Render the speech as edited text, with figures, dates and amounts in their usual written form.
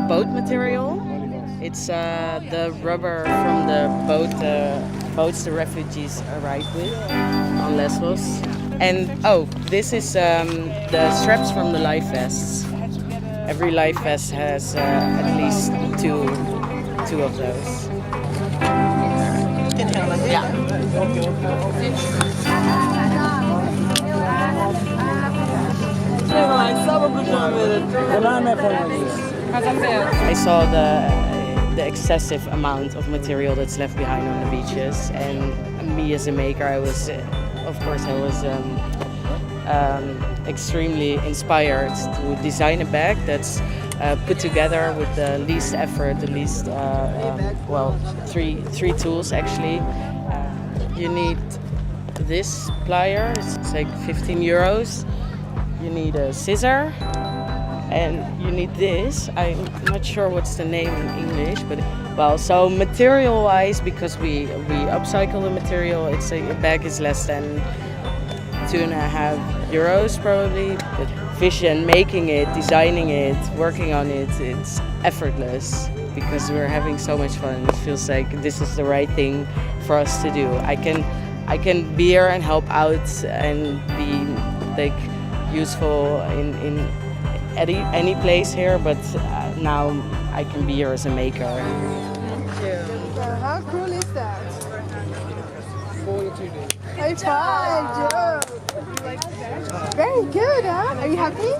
boat material. It's the rubber from the boats the refugees arrived with on Lesbos. And oh, this is the straps from the life vests. Every life vest has at least two of those. I saw the excessive amount of material that's left behind on the beaches, and me as a maker, I was extremely inspired to design a bag that's put together with the least effort, the least three tools actually. You need this plier, it's like 15 euros. You need a scissor, and you need this. I'm not sure what's the name in English, but so material-wise, because we upcycle the material, a bag is less than 2.5 euros probably. But vision, making it, designing it, working on it, it's effortless because we're having so much fun. It feels like this is the right thing for us to do. I can be here and help out and be like useful in any place here, but now I can be here as a maker. How cool is that? High five, Joe! Very good, huh? Are you happy?